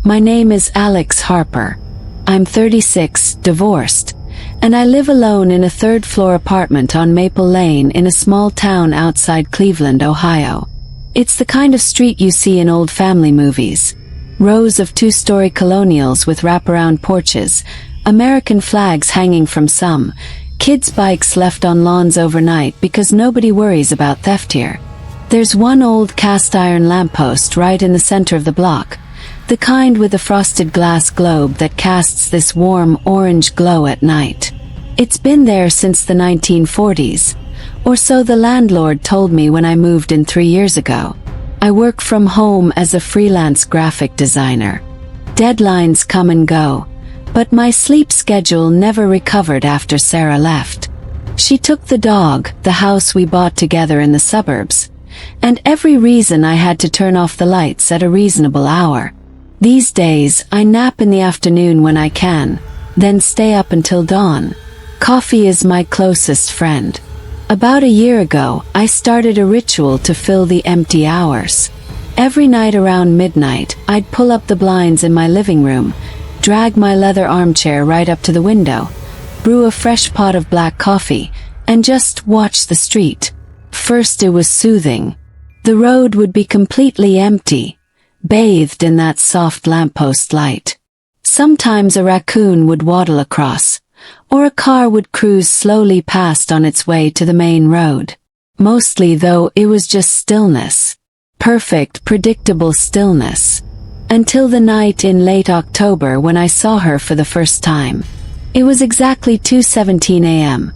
My name is Alex Harper. I'm 36, divorced, and I live alone in a third-floor apartment on Maple Lane in a small town outside Cleveland, Ohio. It's the kind of street you see in old family movies. Rows of two-story colonials with wraparound porches, American flags hanging from some, kids' bikes left on lawns overnight because nobody worries about theft here. There's one old cast-iron lamppost right in the center of the block, the kind with the frosted glass globe that casts this warm orange glow at night. It's been there since the 1940s, or so the landlord told me when I moved in 3 years ago. I work from home as a freelance graphic designer. Deadlines come and go, but my sleep schedule never recovered after Sarah left. She took the dog, the house we bought together in the suburbs, and every reason I had to turn off the lights at a reasonable hour. These days, I nap in the afternoon when I can, then stay up until dawn. Coffee is my closest friend. About a year ago, I started a ritual to fill the empty hours. Every night around midnight, I'd pull up the blinds in my living room, drag my leather armchair right up to the window, brew a fresh pot of black coffee, and just watch the street. First it was soothing. The road would be completely empty, bathed in that soft lamppost light. Sometimes a raccoon would waddle across, or a car would cruise slowly past on its way to the main road. Mostly, though, it was just stillness. Perfect, predictable stillness. Until the night in late October when I saw her for the first time. It was exactly 2:17 a.m.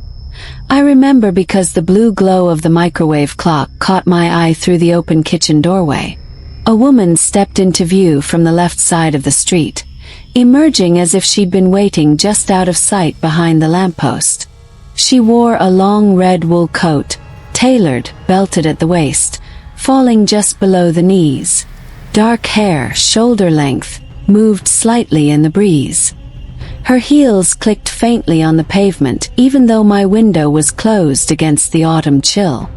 I remember because the blue glow of the microwave clock caught my eye through the open kitchen doorway. A woman stepped into view from the left side of the street, emerging as if she'd been waiting just out of sight behind the lamppost. She wore a long red wool coat, tailored, belted at the waist, falling just below the knees. Dark hair, shoulder length, moved slightly in the breeze. Her heels clicked faintly on the pavement even though my window was closed against the autumn chill.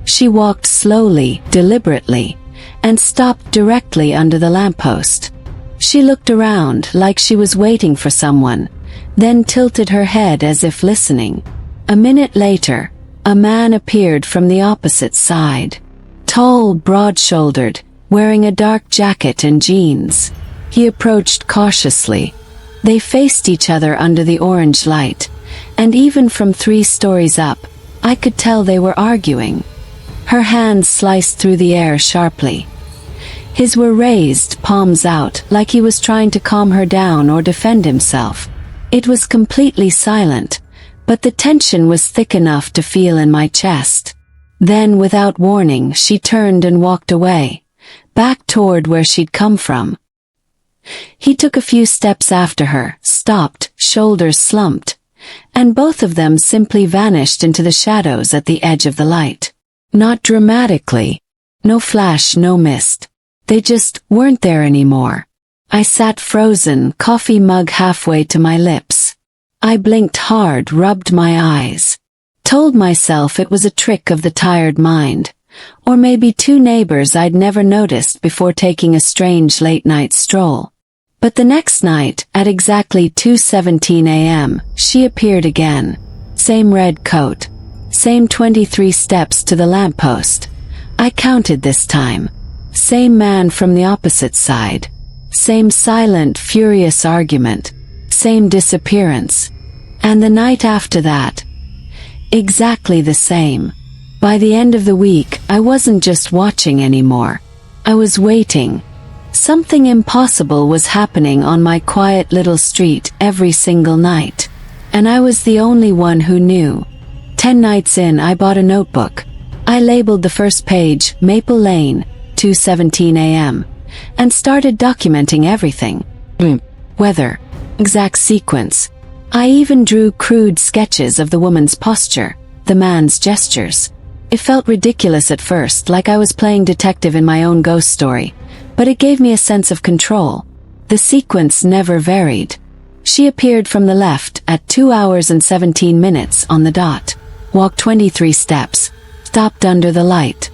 She walked slowly, deliberately, and stopped directly under the lamppost. She looked around like she was waiting for someone, then tilted her head as if listening. A minute later, a man appeared from the opposite side. Tall, broad-shouldered, wearing a dark jacket and jeans. He approached cautiously. They faced each other under the orange light, and even from 3 stories up, I could tell they were arguing. Her hands sliced through the air sharply. His were raised, palms out, like he was trying to calm her down or defend himself. It was completely silent, but the tension was thick enough to feel in my chest. Then, without warning, she turned and walked away, back toward where she'd come from. He took a few steps after her, stopped, shoulders slumped, and both of them simply vanished into the shadows at the edge of the light. Not dramatically. No flash, no mist. They just weren't there anymore. I sat frozen, coffee mug halfway to my lips. I blinked hard, rubbed my eyes. Told myself it was a trick of the tired mind. Or maybe 2 neighbors I'd never noticed before taking a strange late-night stroll. But the next night, at exactly 2:17 a.m., she appeared again. Same red coat. Same 23 steps to the lamppost. I counted this time. Same man from the opposite side. Same silent, furious argument. Same disappearance. And the night after that. Exactly the same. By the end of the week, I wasn't just watching anymore. I was waiting. Something impossible was happening on my quiet little street every single night. And I was the only one who knew. 10 nights in, I bought a notebook. I labeled the first page, Maple Lane, 2:17 a.m., and started documenting everything. Weather. Exact sequence. I even drew crude sketches of the woman's posture, the man's gestures. It felt ridiculous at first, like I was playing detective in my own ghost story, but it gave me a sense of control. The sequence never varied. She appeared from the left at 2 hours and 17 minutes on the dot. Walked 23 steps. Stopped under the light.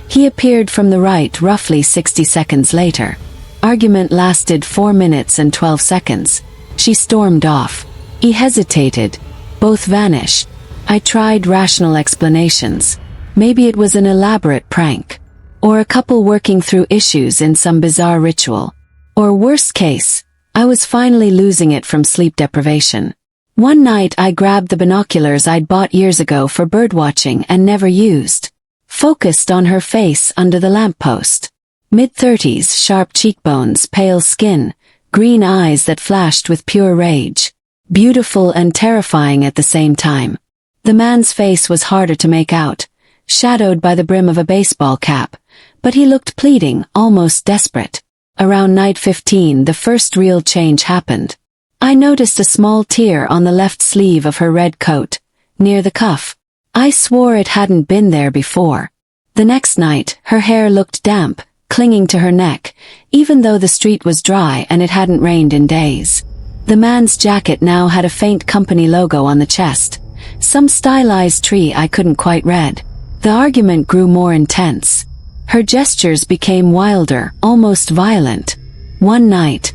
He appeared from the right roughly 60 seconds later. Argument lasted 4 minutes and 12 seconds. She stormed off. He hesitated. Both vanished. I tried rational explanations. Maybe it was an elaborate prank. Or a couple working through issues in some bizarre ritual. Or worst case, I was finally losing it from sleep deprivation. One night I grabbed the binoculars I'd bought years ago for birdwatching and never used. Focused on her face under the lamppost. Mid-30s, sharp cheekbones, pale skin, green eyes that flashed with pure rage. Beautiful and terrifying at the same time. The man's face was harder to make out, shadowed by the brim of a baseball cap, but he looked pleading, almost desperate. Around night 15, the first real change happened. I noticed a small tear on the left sleeve of her red coat, near the cuff. I swore it hadn't been there before. The next night, her hair looked damp, clinging to her neck, even though the street was dry and it hadn't rained in days. The man's jacket now had a faint company logo on the chest, some stylized tree I couldn't quite read. The argument grew more intense. Her gestures became wilder, almost violent. One night,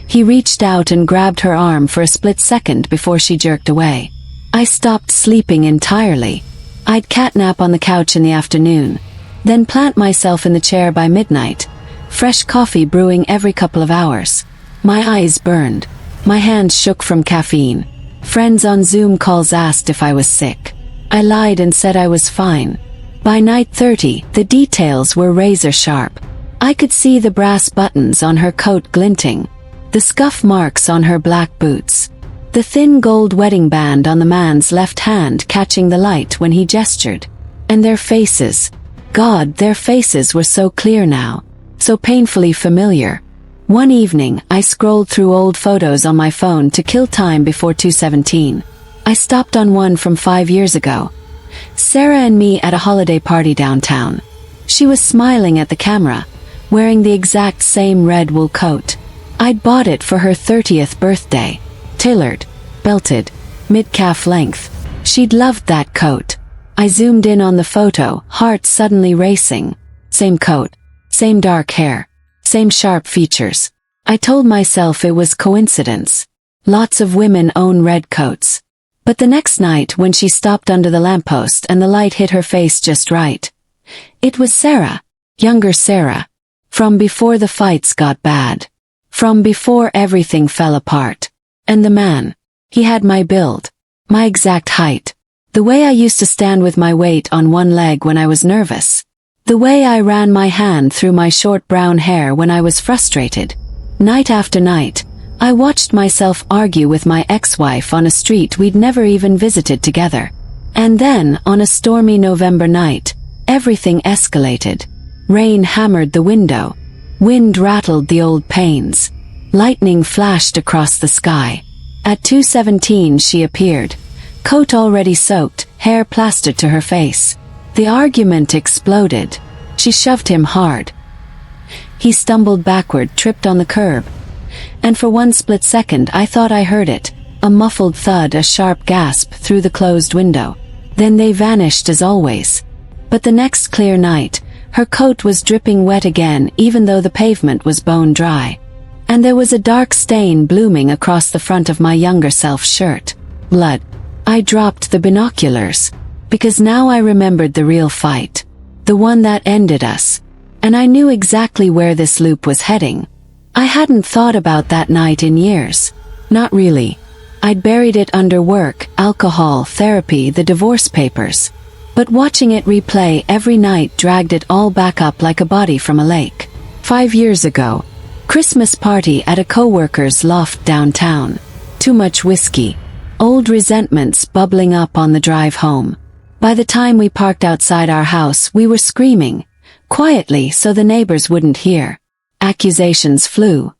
he reached out and grabbed her arm for a split second before she jerked away. I stopped sleeping entirely. I'd catnap on the couch in the afternoon, then plant myself in the chair by midnight, fresh coffee brewing every couple of hours. My eyes burned. My hands shook from caffeine. Friends on Zoom calls asked if I was sick. I lied and said I was fine. By night 30, the details were razor sharp. I could see the brass buttons on her coat glinting, the scuff marks on her black boots, the thin gold wedding band on the man's left hand catching the light when he gestured. And their faces. God, their faces were so clear now, so painfully familiar. One evening, I scrolled through old photos on my phone to kill time before 2:17. I stopped on one from 5 years ago. Sarah and me at a holiday party downtown. She was smiling at the camera, wearing the exact same red wool coat. I'd bought it for her 30th birthday. Tailored, belted, mid-calf length. She'd loved that coat. I zoomed in on the photo, heart suddenly racing. Same coat, same dark hair, same sharp features. I told myself it was coincidence. Lots of women own red coats. But the next night when she stopped under the lamppost and the light hit her face just right, it was Sarah, younger Sarah, from before the fights got bad. From before everything fell apart. And the man, he had my build, my exact height. The way I used to stand with my weight on one leg when I was nervous. The way I ran my hand through my short brown hair when I was frustrated. Night after night, I watched myself argue with my ex-wife on a street we'd never even visited together. And then, on a stormy November night, everything escalated. Rain hammered the window. Wind rattled the old panes. Lightning flashed across the sky. At 2:17 she appeared. Coat already soaked, hair plastered to her face. The argument exploded. She shoved him hard. He stumbled backward, tripped on the curb. And for one split second I thought I heard it, a muffled thud, a sharp gasp through the closed window. Then they vanished as always. But the next clear night, her coat was dripping wet again even though the pavement was bone dry. And there was a dark stain blooming across the front of my younger self's shirt. Blood. I dropped the binoculars. Because now I remembered the real fight. The one that ended us. And I knew exactly where this loop was heading. I hadn't thought about that night in years. Not really. I'd buried it under work, alcohol, therapy, the divorce papers. But watching it replay every night dragged it all back up like a body from a lake. 5 years ago. Christmas party at a coworker's loft downtown. Too much whiskey. Old resentments bubbling up on the drive home. By the time we parked outside our house, we were screaming, quietly so the neighbors wouldn't hear. Accusations flew.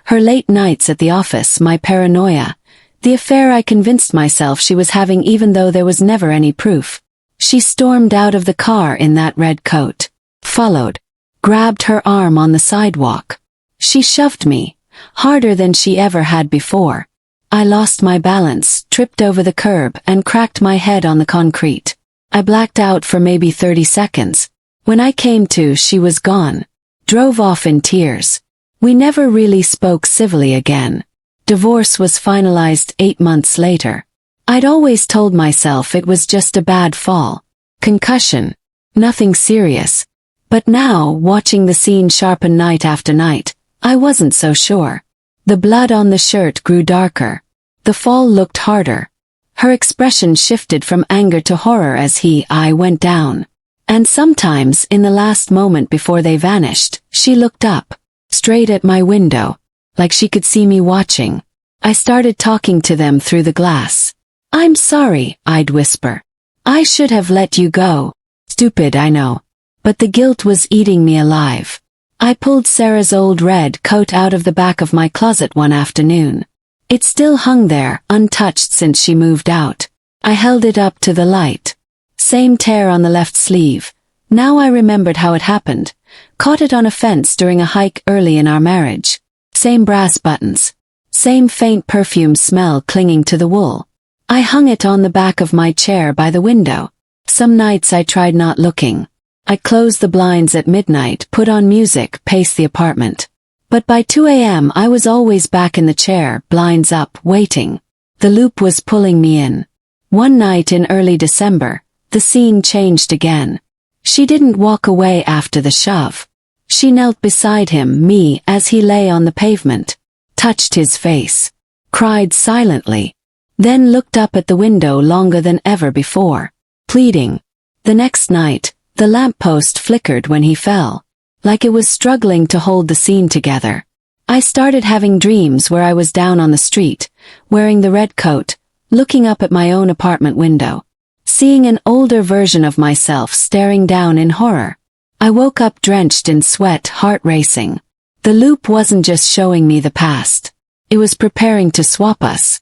Her late nights at the office, my paranoia, the affair I convinced myself she was having even though there was never any proof. She stormed out of the car in that red coat. Followed. Grabbed her arm on the sidewalk. She shoved me, harder than she ever had before. I lost my balance, tripped over the curb, and cracked my head on the concrete. I blacked out for maybe 30 seconds. When I came to, she was gone. Drove off in tears. We never really spoke civilly again. Divorce was finalized 8 months later. I'd always told myself it was just a bad fall. Concussion. Nothing serious. But now, watching the scene sharpen night after night, I wasn't so sure. The blood on the shirt grew darker. The fall looked harder. Her expression shifted from anger to horror as I went down. And sometimes, in the last moment before they vanished, she looked up, straight at my window, like she could see me watching. I started talking to them through the glass. "I'm sorry," I'd whisper. "I should have let you go." Stupid, I know. But the guilt was eating me alive. I pulled Sarah's old red coat out of the back of my closet one afternoon. It still hung there, untouched since she moved out. I held it up to the light. Same tear on the left sleeve. Now I remembered how it happened. Caught it on a fence during a hike early in our marriage. Same brass buttons. Same faint perfume smell clinging to the wool. I hung it on the back of my chair by the window. Some nights I tried not looking. I'd close the blinds at midnight, put on music, pace the apartment. But by 2 a.m. I was always back in the chair, blinds up, waiting. The loop was pulling me in. One night in early December, the scene changed again. She didn't walk away after the shove. She knelt beside him, me, as he lay on the pavement, touched his face, cried silently, then looked up at the window longer than ever before, pleading. The next night, the lamppost flickered when he fell, like it was struggling to hold the scene together. I started having dreams where I was down on the street, wearing the red coat, looking up at my own apartment window, seeing an older version of myself staring down in horror. I woke up drenched in sweat, heart racing. The loop wasn't just showing me the past. It was preparing to swap us.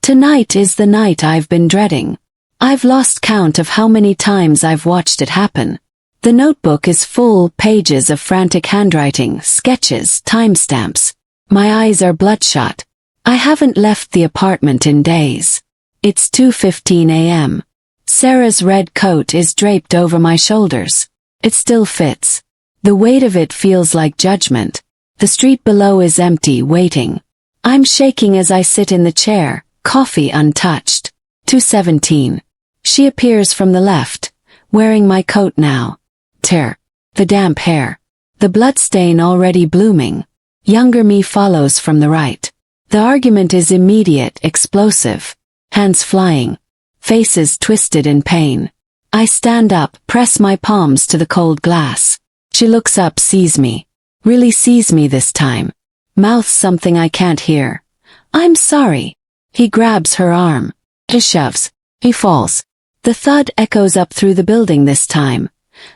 Tonight is the night I've been dreading. I've lost count of how many times I've watched it happen. The notebook is full pages of frantic handwriting, sketches, timestamps. My eyes are bloodshot. I haven't left the apartment in days. It's 2:15 a.m. Sarah's red coat is draped over my shoulders. It still fits. The weight of it feels like judgment. The street below is empty, waiting. I'm shaking as I sit in the chair, coffee untouched. 2:17. She appears from the left, wearing my coat now. Tear. The damp hair. The bloodstain already blooming. Younger me follows from the right. The argument is immediate, explosive. Hands flying. Faces twisted in pain. I stand up, press my palms to the cold glass. She looks up, sees me. Really sees me this time. Mouths something I can't hear. "I'm sorry." He grabs her arm. He shoves. He falls. The thud echoes up through the building this time.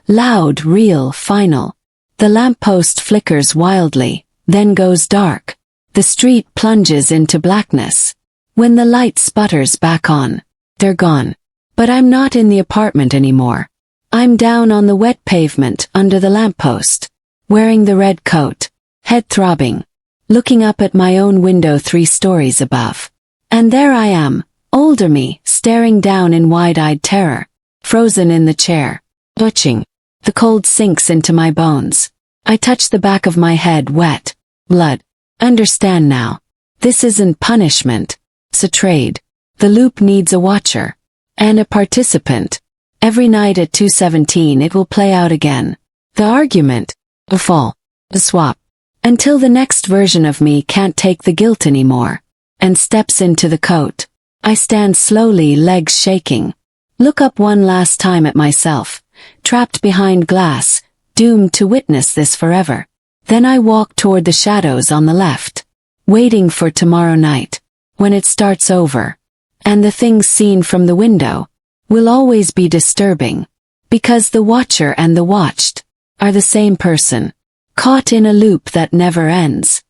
Loud, real, final. The lamppost flickers wildly, then goes dark. The street plunges into blackness. When the light sputters back on, they're gone. But I'm not in the apartment anymore. I'm down on the wet pavement under the lamppost, wearing the red coat, head throbbing, looking up at my own window 3 stories above. And there I am, older me, staring down in wide-eyed terror, frozen in the chair, butching. The cold sinks into my bones. I touch the back of my head, wet. Blood. Understand now. This isn't punishment. It's a trade. The loop needs a watcher. And a participant. Every night at 2:17 it will play out again. The argument. The fall. The swap. Until the next version of me can't take the guilt anymore. And steps into the coat. I stand slowly, legs shaking. Look up one last time at myself. Trapped behind glass, doomed to witness this forever. Then I walk toward the shadows on the left, waiting for tomorrow night, when it starts over. And the things seen from the window will always be disturbing, because the watcher and the watched are the same person, caught in a loop that never ends.